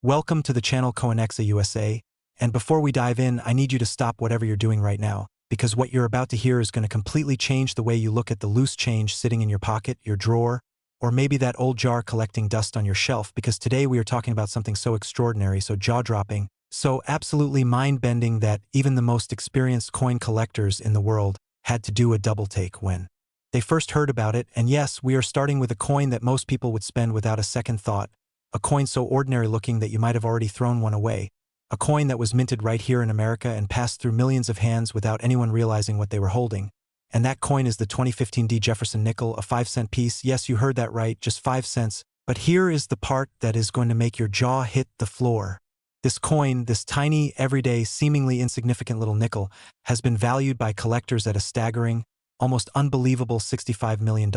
Welcome to the channel Coinexa USA, and before we dive in, I need you to stop whatever you're doing right now, because what you're about to hear is going to completely change the way you look at the loose change sitting in your pocket, your drawer, or maybe that old jar collecting dust on your shelf, because today we are talking about something so extraordinary, so jaw-dropping, so absolutely mind-bending that even the most experienced coin collectors in the world had to do a double-take when they first heard about it. And yes, we are starting with a coin that most people would spend without a second thought, a coin so ordinary-looking that you might have already thrown one away, a coin that was minted right here in America and passed through millions of hands without anyone realizing what they were holding. And that coin is the 2015 Jefferson Nickel, a 5-cent piece. Yes, you heard that right, just 5 cents. But here is the part that is going to make your jaw hit the floor. This coin, this tiny, everyday, seemingly insignificant little nickel, has been valued by collectors at a staggering, almost unbelievable $65 million.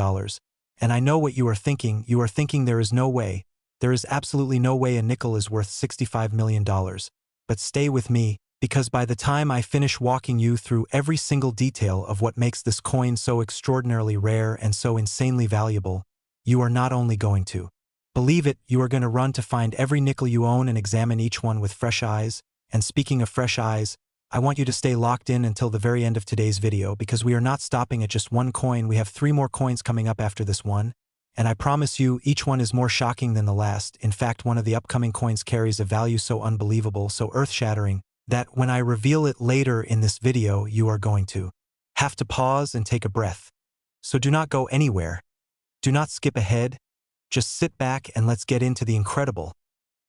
And I know what you are thinking. You are thinking there is no way. There is absolutely no way a nickel is worth $65 million. But stay with me, because by the time I finish walking you through every single detail of what makes this coin so extraordinarily rare and so insanely valuable, you are not only going to believe it, you are going to run to find every nickel you own and examine each one with fresh eyes. And speaking of fresh eyes, I want you to stay locked in until the very end of today's video, because we are not stopping at just one coin. We have 3 more coins coming up after this one. And I promise you, each one is more shocking than the last. In fact, one of the upcoming coins carries a value so unbelievable, so earth-shattering, that when I reveal it later in this video, you are going to have to pause and take a breath. So do not go anywhere. Do not skip ahead. Just sit back and let's get into the incredible,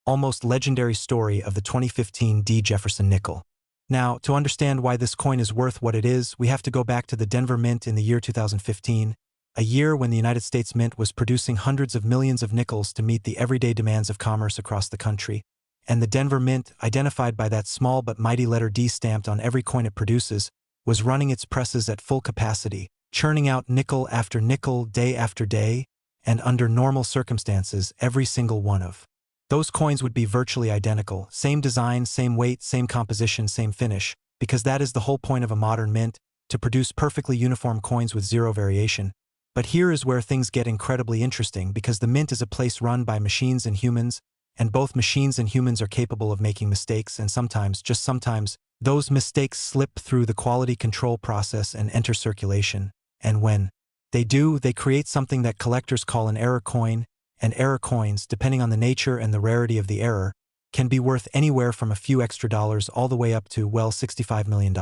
almost legendary story of the 2015 Jefferson Nickel. Now, to understand why this coin is worth what it is, we have to go back to the Denver Mint in the year 2015, a year when the United States Mint was producing hundreds of millions of nickels to meet the everyday demands of commerce across the country. And the Denver Mint, identified by that small but mighty letter D stamped on every coin it produces, was running its presses at full capacity, churning out nickel after nickel day after day, and under normal circumstances, every single one of those coins would be virtually identical, same design, same weight, same composition, same finish, because that is the whole point of a modern mint, to produce perfectly uniform coins with zero variation. But here is where things get incredibly interesting, because the mint is a place run by machines and humans, and both machines and humans are capable of making mistakes, and sometimes, just sometimes, those mistakes slip through the quality control process and enter circulation. And when they do, they create something that collectors call an error coin, and error coins, depending on the nature and the rarity of the error, can be worth anywhere from a few extra dollars all the way up to, well, $65 million.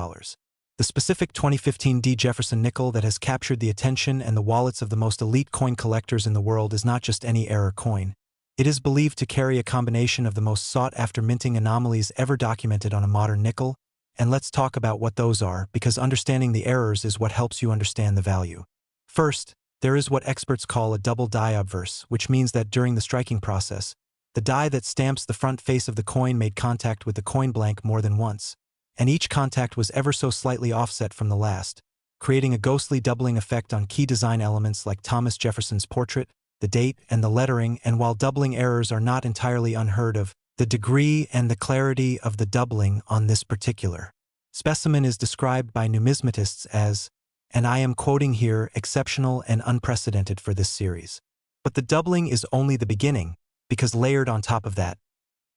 The specific 2015 Jefferson Nickel that has captured the attention and the wallets of the most elite coin collectors in the world is not just any error coin. It is believed to carry a combination of the most sought-after minting anomalies ever documented on a modern nickel, and let's talk about what those are, because understanding the errors is what helps you understand the value. First, there is what experts call a double die obverse, which means that during the striking process, the die that stamps the front face of the coin made contact with the coin blank more than once, and each contact was ever so slightly offset from the last, creating a ghostly doubling effect on key design elements like Thomas Jefferson's portrait, the date, and the lettering. And while doubling errors are not entirely unheard of, the degree and the clarity of the doubling on this particular specimen is described by numismatists as, and I am quoting here, exceptional and unprecedented for this series. But the doubling is only the beginning, because layered on top of that,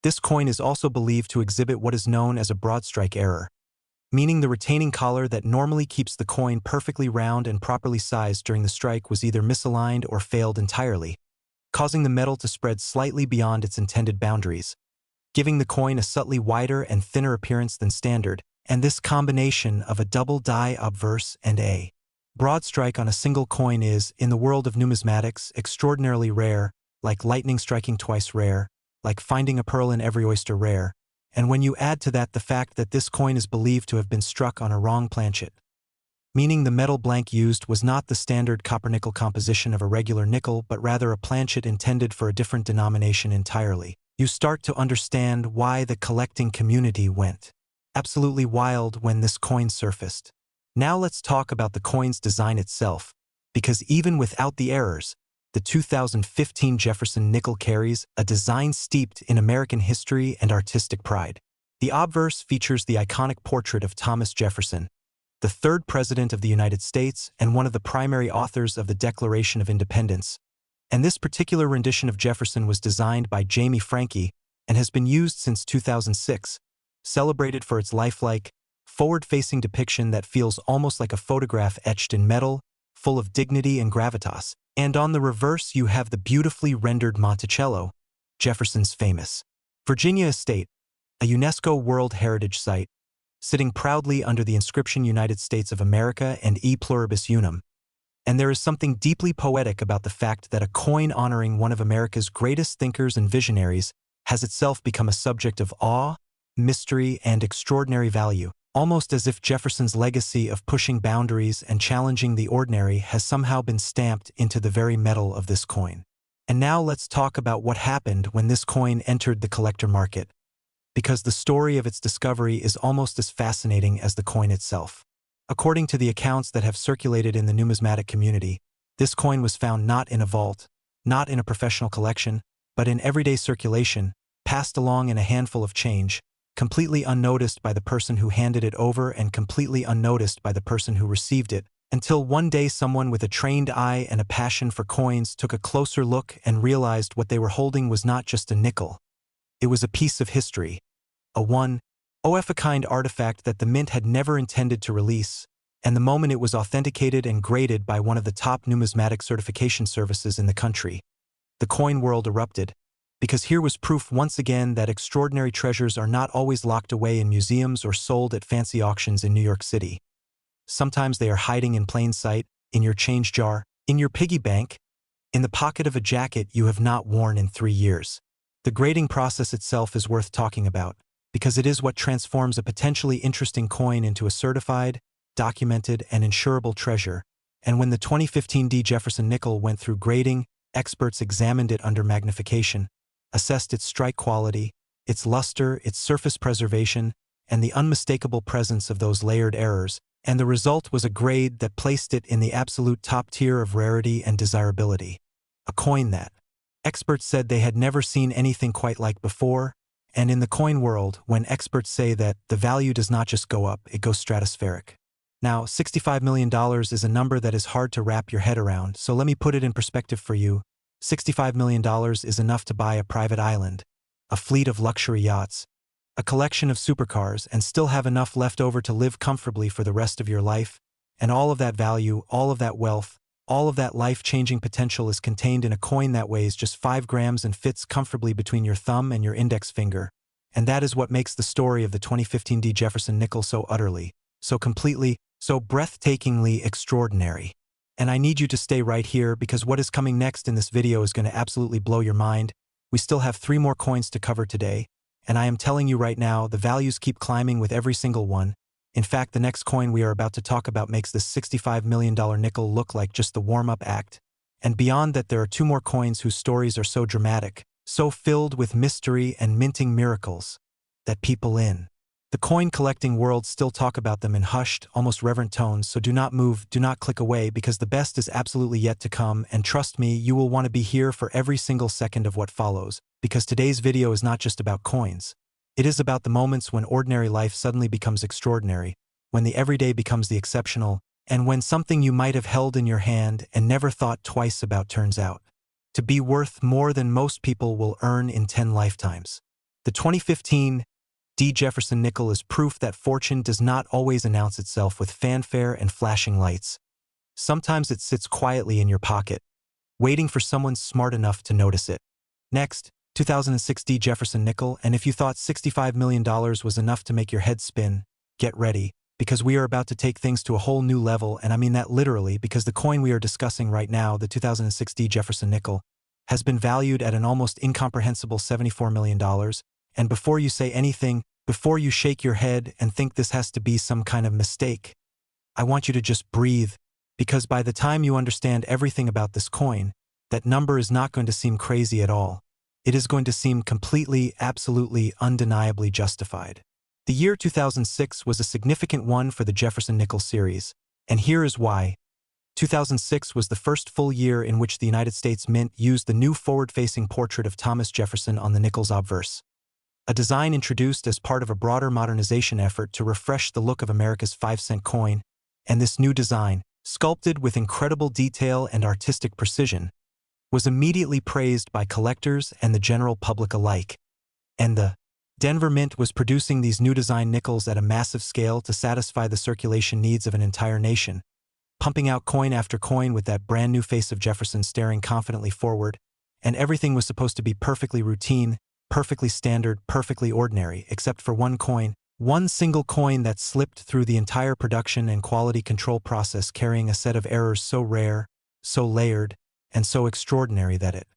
this coin is also believed to exhibit what is known as a broad strike error, meaning the retaining collar that normally keeps the coin perfectly round and properly sized during the strike was either misaligned or failed entirely, causing the metal to spread slightly beyond its intended boundaries, giving the coin a subtly wider and thinner appearance than standard. And this combination of a double die obverse and a broad strike on a single coin is, in the world of numismatics, extraordinarily rare, like lightning striking twice rare, like finding a pearl in every oyster rare. And when you add to that the fact that this coin is believed to have been struck on a wrong planchet, meaning the metal blank used was not the standard copper-nickel composition of a regular nickel, but rather a planchet intended for a different denomination entirely, you start to understand why the collecting community went absolutely wild when this coin surfaced. Now let's talk about the coin's design itself, because even without the errors, the 2015 Jefferson Nickel carries a design steeped in American history and artistic pride. The obverse features the iconic portrait of Thomas Jefferson, the 3rd President of the United States and one of the primary authors of the Declaration of Independence. And this particular rendition of Jefferson was designed by Jamie Franke, and has been used since 2006, celebrated for its lifelike, forward-facing depiction that feels almost like a photograph etched in metal, full of dignity and gravitas. And on the reverse you have the beautifully rendered Monticello, Jefferson's famous Virginia estate, a UNESCO World Heritage Site, sitting proudly under the inscription United States of America and E Pluribus Unum. And there is something deeply poetic about the fact that a coin honoring one of America's greatest thinkers and visionaries has itself become a subject of awe, mystery, and extraordinary value, almost as if Jefferson's legacy of pushing boundaries and challenging the ordinary has somehow been stamped into the very metal of this coin. And now let's talk about what happened when this coin entered the collector market, because the story of its discovery is almost as fascinating as the coin itself. According to the accounts that have circulated in the numismatic community, this coin was found not in a vault, not in a professional collection, but in everyday circulation, passed along in a handful of change, completely unnoticed by the person who handed it over and completely unnoticed by the person who received it, until one day someone with a trained eye and a passion for coins took a closer look and realized what they were holding was not just a nickel. It was a piece of history, a one-of-a-kind artifact that the mint had never intended to release, and the moment it was authenticated and graded by one of the top numismatic certification services in the country, the coin world erupted, because here was proof once again that extraordinary treasures are not always locked away in museums or sold at fancy auctions in New York City. Sometimes they are hiding in plain sight, in your change jar, in your piggy bank, in the pocket of a jacket you have not worn in 3 years. The grading process itself is worth talking about, because it is what transforms a potentially interesting coin into a certified, documented, and insurable treasure. And when the 2015 Jefferson Nickel went through grading, experts examined it under magnification, assessed its strike quality, its luster, its surface preservation, and the unmistakable presence of those layered errors, and the result was a grade that placed it in the absolute top tier of rarity and desirability. A coin that experts said they had never seen anything quite like before, and in the coin world, when experts say that the value does not just go up, it goes stratospheric. Now, $65 million is a number that is hard to wrap your head around, so let me put it in perspective for you. $65 million is enough to buy a private island, a fleet of luxury yachts, a collection of supercars, and still have enough left over to live comfortably for the rest of your life. And all of that value, all of that wealth, all of that life-changing potential is contained in a coin that weighs just 5 grams and fits comfortably between your thumb and your index finger. And that is what makes the story of the 2015 Jefferson Nickel so utterly, so completely, so breathtakingly extraordinary. And I need you to stay right here because what is coming next in this video is going to absolutely blow your mind. We still have 3 more coins to cover today, and I am telling you right now, the values keep climbing with every single one. In fact, the next coin we are about to talk about makes this $65 million nickel look like just the warm-up act. And beyond that, there are 2 more coins whose stories are so dramatic, so filled with mystery and minting miracles, that people in the coin collecting world still talk about them in hushed, almost reverent tones, so do not move, do not click away, because the best is absolutely yet to come, and trust me, you will want to be here for every single second of what follows, because today's video is not just about coins. It is about the moments when ordinary life suddenly becomes extraordinary, when the everyday becomes the exceptional, and when something you might have held in your hand and never thought twice about turns out to be worth more than most people will earn in 10 lifetimes. The 2015 Jefferson Nickel is proof that fortune does not always announce itself with fanfare and flashing lights. Sometimes it sits quietly in your pocket, waiting for someone smart enough to notice it. Next, 2006 Jefferson Nickel, and if you thought $65 million was enough to make your head spin, get ready, because we are about to take things to a whole new level, and I mean that literally, because the coin we are discussing right now, the 2006 Jefferson Nickel, has been valued at an almost incomprehensible $74 million, and before you say anything, before you shake your head and think this has to be some kind of mistake, I want you to just breathe, because by the time you understand everything about this coin, that number is not going to seem crazy at all. It is going to seem completely, absolutely, undeniably justified. The year 2006 was a significant one for the Jefferson Nickel series, and here is why. 2006 was the first full year in which the United States Mint used the new forward-facing portrait of Thomas Jefferson on the nickel's obverse, a design introduced as part of a broader modernization effort to refresh the look of America's 5-cent coin, and this new design, sculpted with incredible detail and artistic precision, was immediately praised by collectors and the general public alike. And the Denver Mint was producing these new design nickels at a massive scale to satisfy the circulation needs of an entire nation, pumping out coin after coin with that brand new face of Jefferson staring confidently forward, and everything was supposed to be perfectly routine, perfectly standard, perfectly ordinary, except for one coin, one single coin that slipped through the entire production and quality control process, carrying a set of errors so rare, so layered, and so extraordinary that it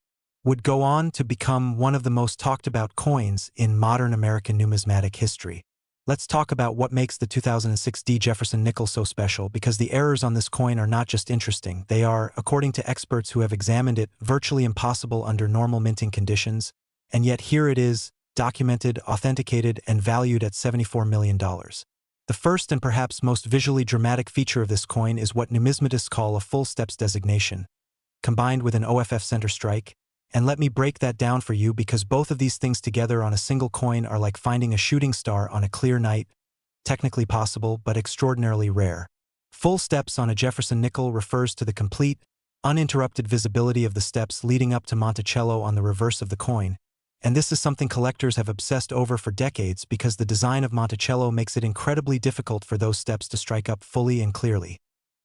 would go on to become one of the most talked about coins in modern American numismatic history. Let's talk about what makes the 2006 Jefferson Nickel so special, because the errors on this coin are not just interesting, they are, according to experts who have examined it, virtually impossible under normal minting conditions, and yet here it is, documented, authenticated, and valued at $74 million. The first and perhaps most visually dramatic feature of this coin is what numismatists call a full steps designation, combined with an OFF center strike. And let me break that down for you, because both of these things together on a single coin are like finding a shooting star on a clear night, technically possible but extraordinarily rare. Full steps on a Jefferson nickel refers to the complete, uninterrupted visibility of the steps leading up to Monticello on the reverse of the coin, and this is something collectors have obsessed over for decades because the design of Monticello makes it incredibly difficult for those steps to strike up fully and clearly.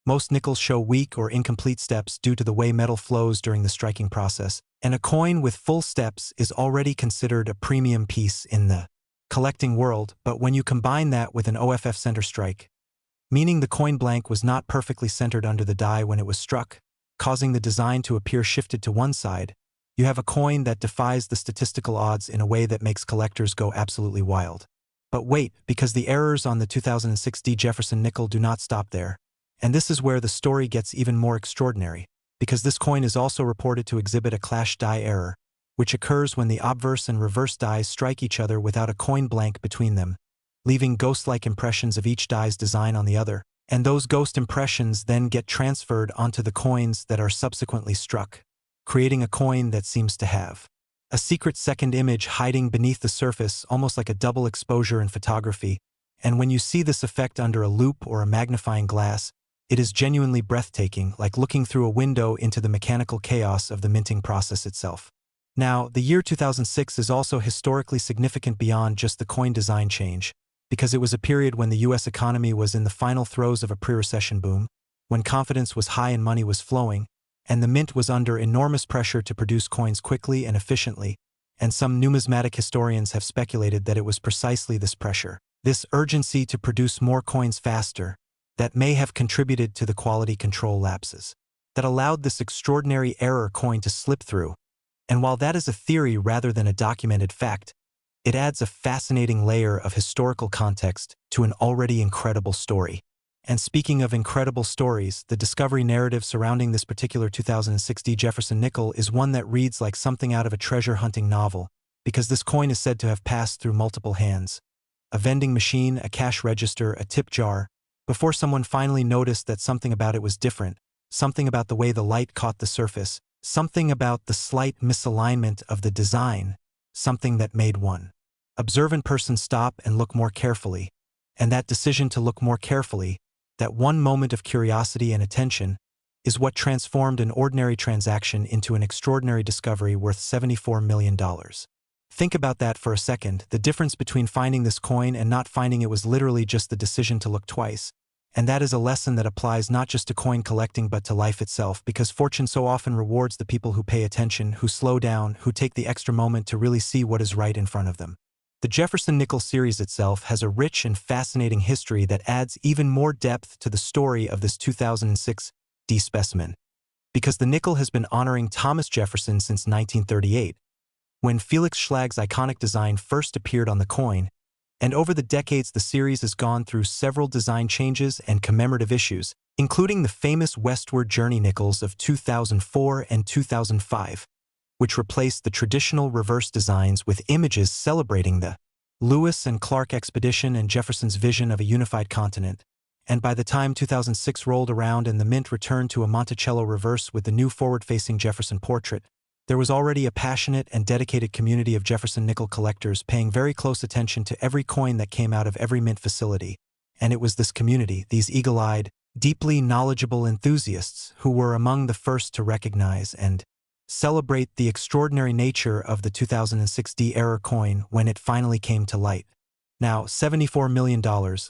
Most nickels show weak or incomplete steps due to the way metal flows during the striking process, and a coin with full steps is already considered a premium piece in the collecting world, but when you combine that with an OFF center strike, meaning the coin blank was not perfectly centered under the die when it was struck, causing the design to appear shifted to one side, you have a coin that defies the statistical odds in a way that makes collectors go absolutely wild. But wait, because the errors on the 2006 Jefferson nickel do not stop there. And this is where the story gets even more extraordinary, because this coin is also reported to exhibit a clash die error, which occurs when the obverse and reverse dies strike each other without a coin blank between them, leaving ghost-like impressions of each die's design on the other, and those ghost impressions then get transferred onto the coins that are subsequently struck, creating a coin that seems to have a secret second image hiding beneath the surface, almost like a double exposure in photography, and when you see this effect under a loupe or a magnifying glass, it is genuinely breathtaking, like looking through a window into the mechanical chaos of the minting process itself. Now, the year 2006 is also historically significant beyond just the coin design change, because it was a period when the US economy was in the final throes of a pre-recession boom, when confidence was high and money was flowing, and the mint was under enormous pressure to produce coins quickly and efficiently, and some numismatic historians have speculated that it was precisely this pressure, this urgency to produce more coins faster, that may have contributed to the quality control lapses that allowed this extraordinary error coin to slip through. And while that is a theory rather than a documented fact, it adds a fascinating layer of historical context to an already incredible story. And speaking of incredible stories, the discovery narrative surrounding this particular 2006 Jefferson nickel is one that reads like something out of a treasure hunting novel, because this coin is said to have passed through multiple hands: a vending machine, a cash register, a tip jar, before someone finally noticed that something about it was different, something about the way the light caught the surface, something about the slight misalignment of the design, something that made one observant person stop and look more carefully, and that decision to look more carefully, that one moment of curiosity and attention, is what transformed an ordinary transaction into an extraordinary discovery worth $74 million. Think about that for a second. The difference between finding this coin and not finding it was literally just the decision to look twice. And that is a lesson that applies not just to coin collecting but to life itself, because fortune so often rewards the people who pay attention, who slow down, who take the extra moment to really see what is right in front of them. The Jefferson Nickel series itself has a rich and fascinating history that adds even more depth to the story of this 2006 D specimen, because the nickel has been honoring Thomas Jefferson since 1938, when Felix Schlag's iconic design first appeared on the coin, and over the decades the series has gone through several design changes and commemorative issues, including the famous Westward Journey nickels of 2004 and 2005, which replaced the traditional reverse designs with images celebrating the Lewis and Clark expedition and Jefferson's vision of a unified continent. And by the time 2006 rolled around and the mint returned to a Monticello reverse with the new forward-facing Jefferson portrait, there was already a passionate and dedicated community of Jefferson nickel collectors paying very close attention to every coin that came out of every mint facility. And it was this community, these eagle-eyed, deeply knowledgeable enthusiasts, who were among the first to recognize and celebrate the extraordinary nature of the 2006 D-era coin when it finally came to light. Now, $74 million,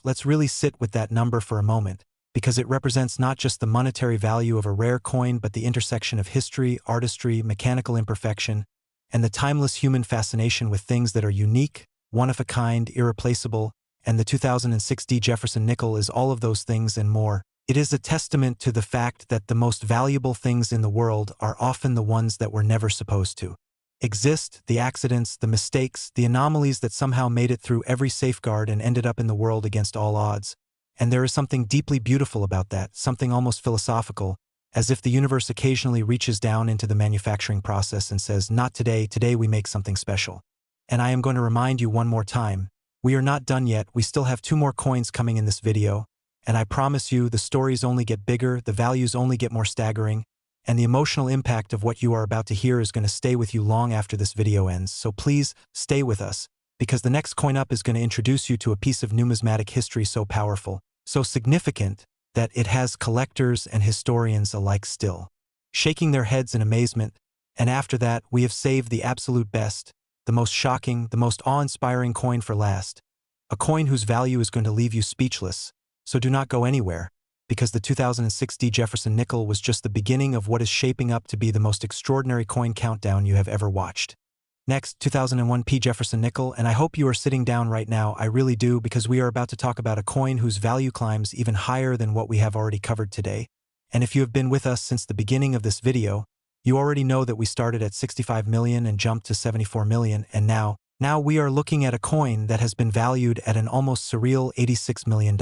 let's really sit with that number for a moment, because it represents not just the monetary value of a rare coin but the intersection of history, artistry, mechanical imperfection, and the timeless human fascination with things that are unique, one-of-a-kind, irreplaceable, and the 2006 D Jefferson Nickel is all of those things and more. It is a testament to the fact that the most valuable things in the world are often the ones that were never supposed to exist, the accidents, the mistakes, the anomalies that somehow made it through every safeguard and ended up in the world against all odds. And there is something deeply beautiful about that, something almost philosophical, as if the universe occasionally reaches down into the manufacturing process and says, "Not today, today we make something special." And I am going to remind you one more time, we are not done yet, we still have 2 more coins coming in this video, and I promise you the stories only get bigger, the values only get more staggering, and the emotional impact of what you are about to hear is going to stay with you long after this video ends, so please stay with us, because the next coin up is going to introduce you to a piece of numismatic history so powerful, so significant, that it has collectors and historians alike still shaking their heads in amazement. And after that, we have saved the absolute best, the most shocking, the most awe-inspiring coin for last, a coin whose value is going to leave you speechless, so do not go anywhere, because the 2006 D Jefferson Nickel was just the beginning of what is shaping up to be the most extraordinary coin countdown you have ever watched. Next, 2001 P Jefferson Nickel, and I hope you are sitting down right now, I really do, because we are about to talk about a coin whose value climbs even higher than what we have already covered today. And if you have been with us since the beginning of this video, you already know that we started at 65 million and jumped to 74 million, and now we are looking at a coin that has been valued at an almost surreal $86 million.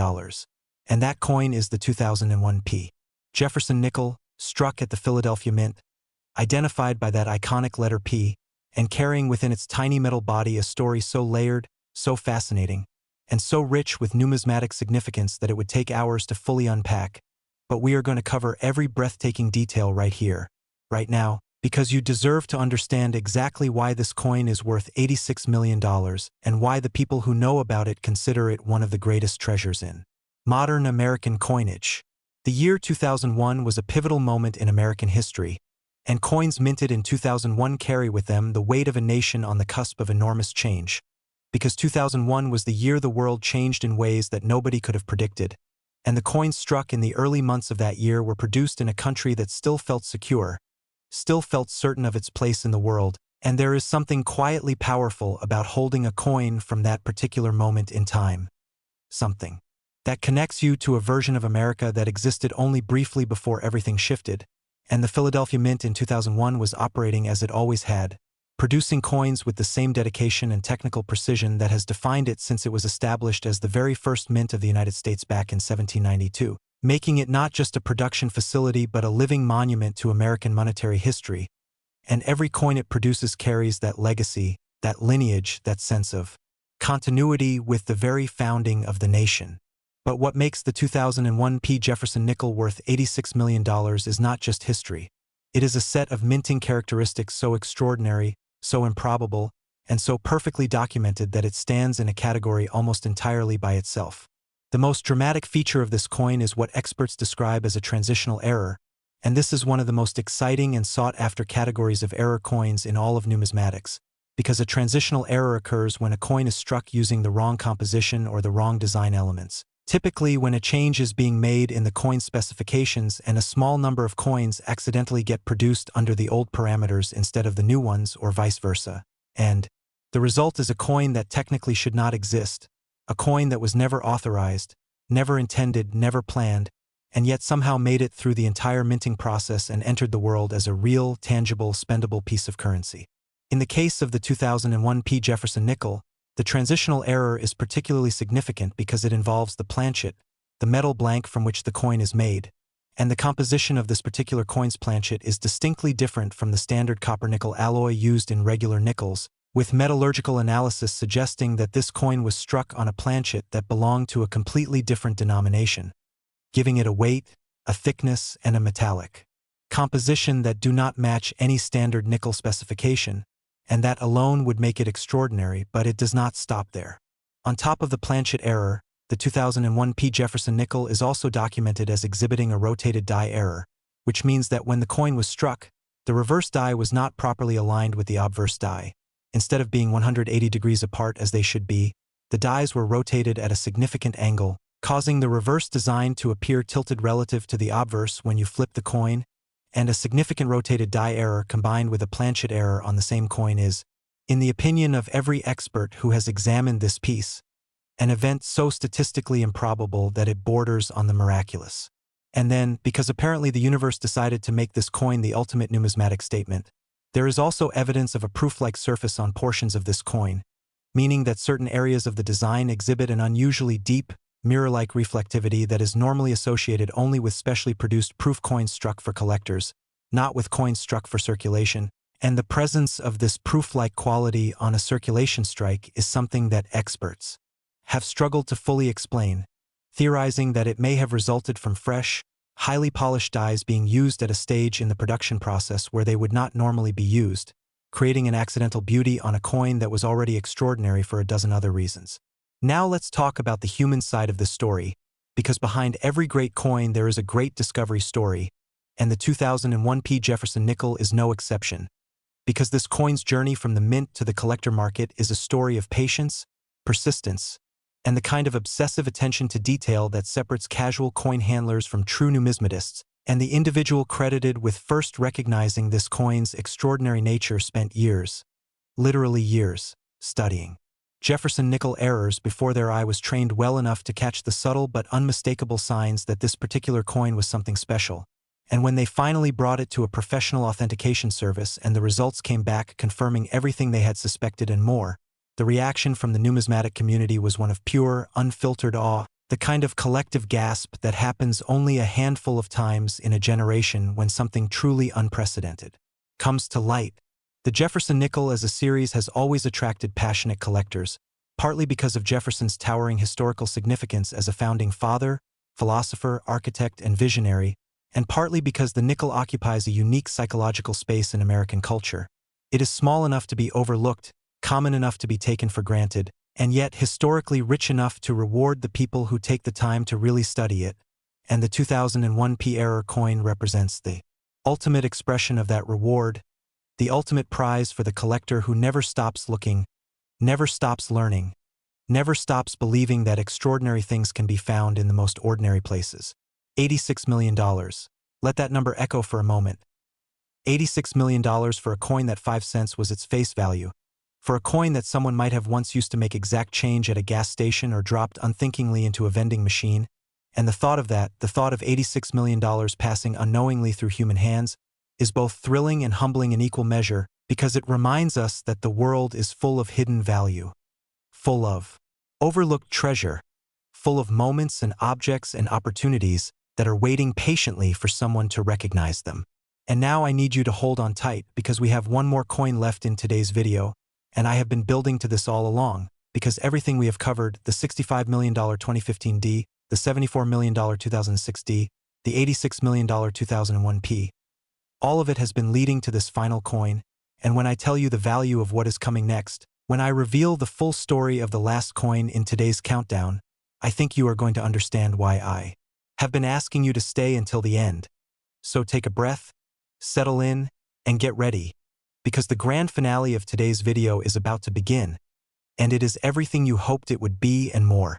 And that coin is the 2001 P Jefferson Nickel, struck at the Philadelphia Mint, identified by that iconic letter P, and carrying within its tiny metal body a story so layered, so fascinating, and so rich with numismatic significance that it would take hours to fully unpack. But we are going to cover every breathtaking detail right here, right now, because you deserve to understand exactly why this coin is worth $86 million and why the people who know about it consider it one of the greatest treasures in modern American coinage. The year 2001 was a pivotal moment in American history, and coins minted in 2001 carry with them the weight of a nation on the cusp of enormous change, because 2001 was the year the world changed in ways that nobody could have predicted, and the coins struck in the early months of that year were produced in a country that still felt secure, still felt certain of its place in the world, and there is something quietly powerful about holding a coin from that particular moment in time. Something that connects you to a version of America that existed only briefly before everything shifted, and the Philadelphia Mint in 2001 was operating as it always had, producing coins with the same dedication and technical precision that has defined it since it was established as the very first mint of the United States back in 1792, making it not just a production facility but a living monument to American monetary history. And every coin it produces carries that legacy, that lineage, that sense of continuity with the very founding of the nation. But what makes the 2001 P Jefferson Nickel worth $86 million is not just history. It is a set of minting characteristics so extraordinary, so improbable, and so perfectly documented that it stands in a category almost entirely by itself. The most dramatic feature of this coin is what experts describe as a transitional error, and this is one of the most exciting and sought-after categories of error coins in all of numismatics, because a transitional error occurs when a coin is struck using the wrong composition or the wrong design elements. Typically, when a change is being made in the coin specifications and a small number of coins accidentally get produced under the old parameters instead of the new ones or vice versa. And the result is a coin that technically should not exist, a coin that was never authorized, never intended, never planned, and yet somehow made it through the entire minting process and entered the world as a real, tangible, spendable piece of currency. In the case of the 2001 P Jefferson Nickel, the transitional error is particularly significant because it involves the planchet, the metal blank from which the coin is made, and the composition of this particular coin's planchet is distinctly different from the standard copper-nickel alloy used in regular nickels, with metallurgical analysis suggesting that this coin was struck on a planchet that belonged to a completely different denomination, giving it a weight, a thickness, and a metallic composition that do not match any standard nickel specification, and that alone would make it extraordinary, but it does not stop there. On top of the planchet error, the 2001 P Jefferson Nickel is also documented as exhibiting a rotated die error, which means that when the coin was struck, The reverse die was not properly aligned with the obverse die. Instead of being 180 degrees apart as they should be, the dies were rotated at a significant angle, causing the reverse design to appear tilted relative to the obverse when you flip the coin, and a significant rotated die error combined with a planchet error on the same coin is, in the opinion of every expert who has examined this piece, an event so statistically improbable that it borders on the miraculous. And then, because apparently the universe decided to make this coin the ultimate numismatic statement, there is also evidence of a proof-like surface on portions of this coin, meaning that certain areas of the design exhibit an unusually deep, mirror-like reflectivity that is normally associated only with specially produced proof coins struck for collectors, not with coins struck for circulation, and the presence of this proof-like quality on a circulation strike is something that experts have struggled to fully explain, theorizing that it may have resulted from fresh, highly polished dies being used at a stage in the production process where they would not normally be used, creating an accidental beauty on a coin that was already extraordinary for a dozen other reasons. Now let's talk about the human side of this story, because behind every great coin there is a great discovery story, and the 2001 Jefferson Nickel is no exception. Because this coin's journey from the mint to the collector market is a story of patience, persistence, and the kind of obsessive attention to detail that separates casual coin handlers from true numismatists, and the individual credited with first recognizing this coin's extraordinary nature spent years, literally years, studying Jefferson nickel errors before their eye was trained well enough to catch the subtle but unmistakable signs that this particular coin was something special. And when they finally brought it to a professional authentication service and the results came back confirming everything they had suspected and more, the reaction from the numismatic community was one of pure, unfiltered awe, the kind of collective gasp that happens only a handful of times in a generation when something truly unprecedented comes to light. The Jefferson Nickel as a series has always attracted passionate collectors, partly because of Jefferson's towering historical significance as a founding father, philosopher, architect, and visionary, and partly because the nickel occupies a unique psychological space in American culture. It is small enough to be overlooked, common enough to be taken for granted, and yet historically rich enough to reward the people who take the time to really study it, and the 2001 error coin represents the ultimate expression of that reward, the ultimate prize for the collector who never stops looking, never stops learning, never stops believing that extraordinary things can be found in the most ordinary places. $86 million. Let that number echo for a moment. $86 million for a coin that 5 cents was its face value. For a coin that someone might have once used to make exact change at a gas station or dropped unthinkingly into a vending machine. And the thought of that, the thought of $86 million passing unknowingly through human hands, is both thrilling and humbling in equal measure because it reminds us that the world is full of hidden value, full of overlooked treasure, full of moments and objects and opportunities that are waiting patiently for someone to recognize them. And now I need you to hold on tight because we have one more coin left in today's video, and I have been building to this all along because everything we have covered, the $65 million 2015D, the $74 million 2006D, the $86 million 2001P, all of it has been leading to this final coin, and when I tell you the value of what is coming next, when I reveal the full story of the last coin in today's countdown, I think you are going to understand why I have been asking you to stay until the end. So take a breath, settle in, and get ready, because the grand finale of today's video is about to begin, and it is everything you hoped it would be and more.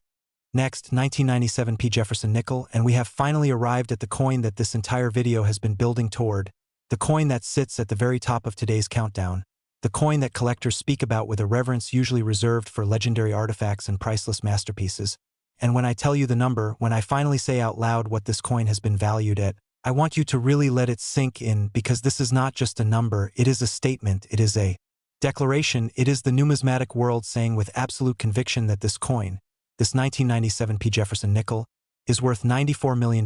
Next, 1997 Jefferson Nickel, and we have finally arrived at the coin that this entire video has been building toward, the coin that sits at the very top of today's countdown, the coin that collectors speak about with a reverence usually reserved for legendary artifacts and priceless masterpieces. And when I tell you the number, when I finally say out loud what this coin has been valued at, I want you to really let it sink in because this is not just a number, it is a statement, it is a declaration, it is the numismatic world saying with absolute conviction that this coin, this 1997 Jefferson Nickel, is worth $94 million,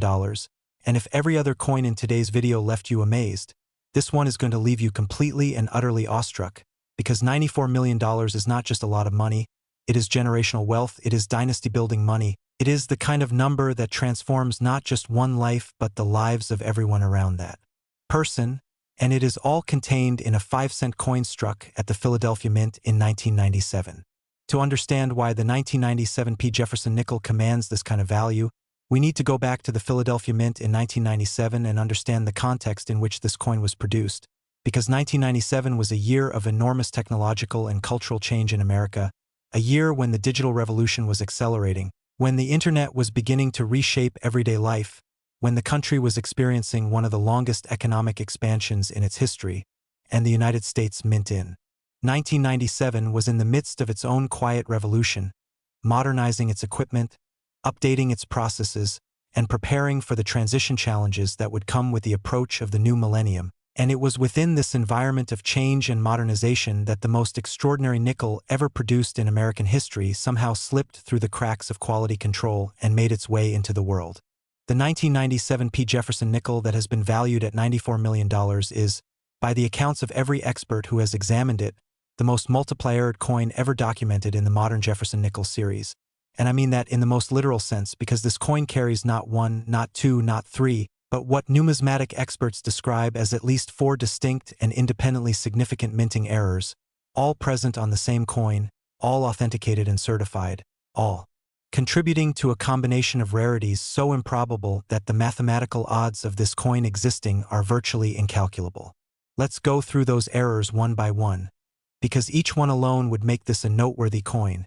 and if every other coin in today's video left you amazed, this one is going to leave you completely and utterly awestruck, because $94 million is not just a lot of money, it is generational wealth, it is dynasty-building money, it is the kind of number that transforms not just one life but the lives of everyone around that person, and it is all contained in a 5-cent coin struck at the Philadelphia Mint in 1997. To understand why the 1997 Jefferson Nickel commands this kind of value, we need to go back to the Philadelphia Mint in 1997 and understand the context in which this coin was produced. because 1997 was a year of enormous technological and cultural change in America, a year when the digital revolution was accelerating, when the internet was beginning to reshape everyday life, when the country was experiencing one of the longest economic expansions in its history, and the United States Mint in 1997 was in the midst of its own quiet revolution, modernizing its equipment, updating its processes, and preparing for the transition challenges that would come with the approach of the new millennium. And it was within this environment of change and modernization that the most extraordinary nickel ever produced in American history somehow slipped through the cracks of quality control and made its way into the world. The 1997 Jefferson Nickel that has been valued at $94 million is, by the accounts of every expert who has examined it, the most multiplier coin ever documented in the modern Jefferson Nickel series. And I mean that in the most literal sense, because this coin carries not one, not two, not three, but what numismatic experts describe as at least 4 distinct and independently significant minting errors, all present on the same coin, all authenticated and certified, all contributing to a combination of rarities so improbable that the mathematical odds of this coin existing are virtually incalculable. Let's go through those errors one by one, because each one alone would make this a noteworthy coin,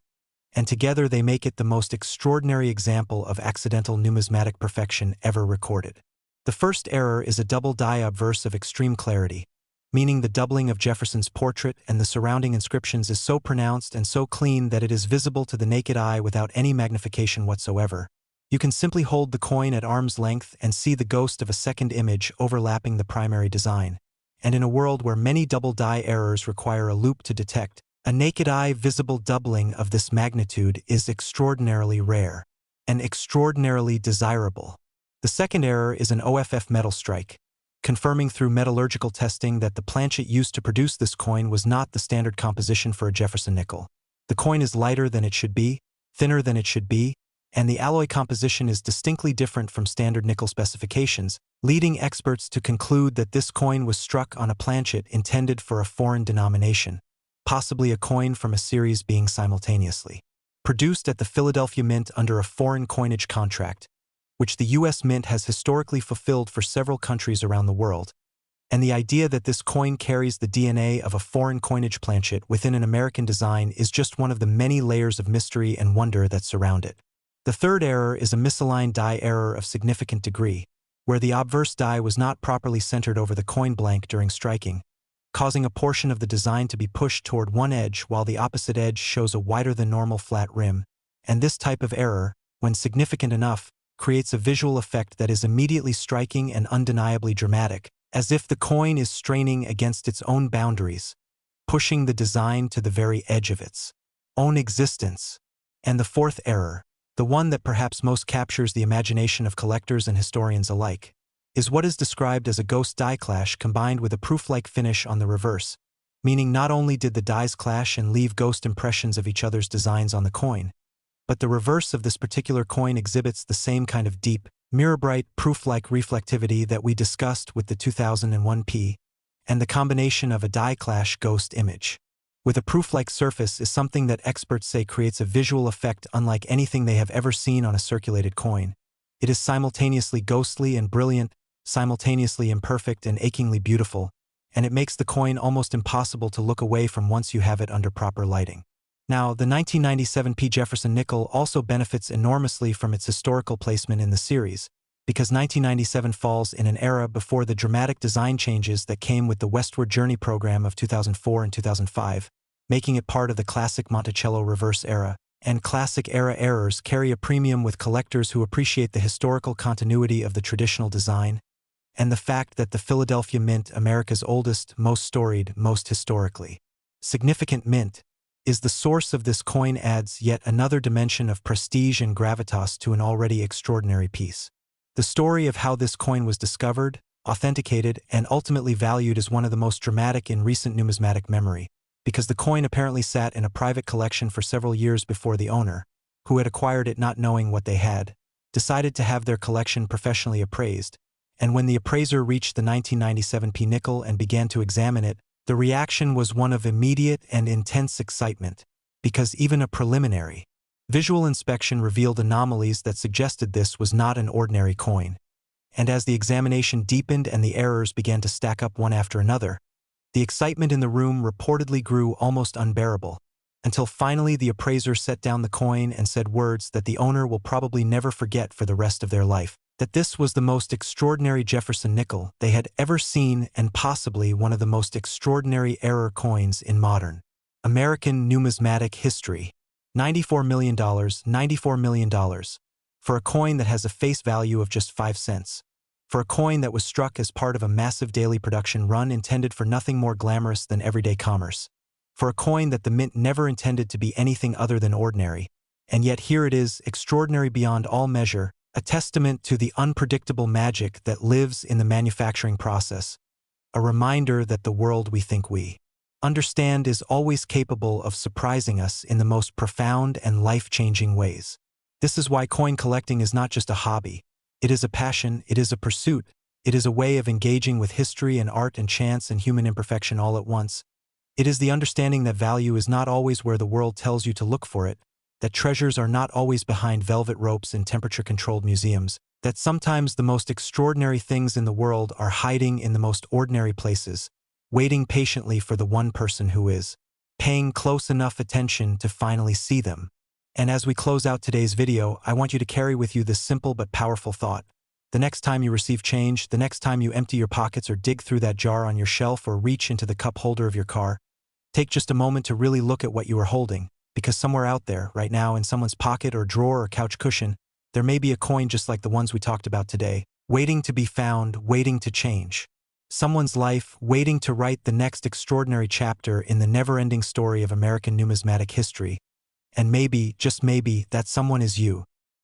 and together they make it the most extraordinary example of accidental numismatic perfection ever recorded. The first error is a double die obverse of extreme clarity, meaning the doubling of Jefferson's portrait and the surrounding inscriptions is so pronounced and so clean that it is visible to the naked eye without any magnification whatsoever. You can simply hold the coin at arm's length and see the ghost of a second image overlapping the primary design. And in a world where many double die errors require a loupe to detect, a naked eye visible doubling of this magnitude is extraordinarily rare and extraordinarily desirable. The second error is an OFF metal strike, confirming through metallurgical testing that the planchet used to produce this coin was not the standard composition for a Jefferson nickel. The coin is lighter than it should be, thinner than it should be, and the alloy composition is distinctly different from standard nickel specifications, leading experts to conclude that this coin was struck on a planchet intended for a foreign denomination, possibly a coin from a series being simultaneously produced at the Philadelphia Mint under a foreign coinage contract, which the U.S. Mint has historically fulfilled for several countries around the world, and the idea that this coin carries the DNA of a foreign coinage planchet within an American design is just one of the many layers of mystery and wonder that surround it. The third error is a misaligned die error of significant degree, where the obverse die was not properly centered over the coin blank during striking, causing a portion of the design to be pushed toward one edge while the opposite edge shows a wider than normal flat rim, and this type of error, when significant enough, creates a visual effect that is immediately striking and undeniably dramatic, as if the coin is straining against its own boundaries, pushing the design to the very edge of its own existence. And the fourth error, the one that perhaps most captures the imagination of collectors and historians alike, is what is described as a ghost die clash combined with a proof-like finish on the reverse, meaning not only did the dies clash and leave ghost impressions of each other's designs on the coin, but the reverse of this particular coin exhibits the same kind of deep, mirror-bright, proof-like reflectivity that we discussed with the 2001 P, and the combination of a die clash ghost image with a proof-like surface is something that experts say creates a visual effect unlike anything they have ever seen on a circulated coin. It is simultaneously ghostly and brilliant, simultaneously imperfect and achingly beautiful, and it makes the coin almost impossible to look away from once you have it under proper lighting. Now, the 1997 Jefferson Nickel also benefits enormously from its historical placement in the series, because 1997 falls in an era before the dramatic design changes that came with the Westward Journey program of 2004 and 2005, making it part of the classic Monticello reverse era, and classic era errors carry a premium with collectors who appreciate the historical continuity of the traditional design, and the fact that the Philadelphia Mint, America's oldest, most storied, most historically significant mint, is the source of this coin adds yet another dimension of prestige and gravitas to an already extraordinary piece. The story of how this coin was discovered, authenticated, and ultimately valued is one of the most dramatic in recent numismatic memory, because the coin apparently sat in a private collection for several years before the owner, who had acquired it not knowing what they had, decided to have their collection professionally appraised, and when the appraiser reached the 1997 nickel and began to examine it, the reaction was one of immediate and intense excitement, because even a preliminary visual inspection revealed anomalies that suggested this was not an ordinary coin. And as the examination deepened and the errors began to stack up one after another, The excitement in the room reportedly grew almost unbearable, until finally the appraiser set down the coin and said words that the owner will probably never forget for the rest of their life, that this was the most extraordinary Jefferson nickel they had ever seen and possibly one of the most extraordinary error coins in modern American numismatic history. $94 million, $94 million. For a coin that has a face value of just 5 cents. For a coin that was struck as part of a massive daily production run intended for nothing more glamorous than everyday commerce. For a coin that the mint never intended to be anything other than ordinary. And yet here it is, extraordinary beyond all measure, a testament to the unpredictable magic that lives in the manufacturing process. A reminder that the world we think we understand is always capable of surprising us in the most profound and life-changing ways. This is why coin collecting is not just a hobby. It is a passion, it is a pursuit, it is a way of engaging with history and art and chance and human imperfection all at once. It is the understanding that value is not always where the world tells you to look for it, that treasures are not always behind velvet ropes in temperature-controlled museums, that sometimes the most extraordinary things in the world are hiding in the most ordinary places, waiting patiently for the one person who is paying close enough attention to finally see them. And as we close out today's video, I want you to carry with you this simple but powerful thought. The next time you receive change, the next time you empty your pockets or dig through that jar on your shelf or reach into the cup holder of your car, take just a moment to really look at what you are holding, because somewhere out there, right now, in someone's pocket or drawer or couch cushion, there may be a coin just like the ones we talked about today, waiting to be found, waiting to change. Someone's life waiting to write the next extraordinary chapter in the never-ending story of American numismatic history. And maybe, just maybe, that someone is you.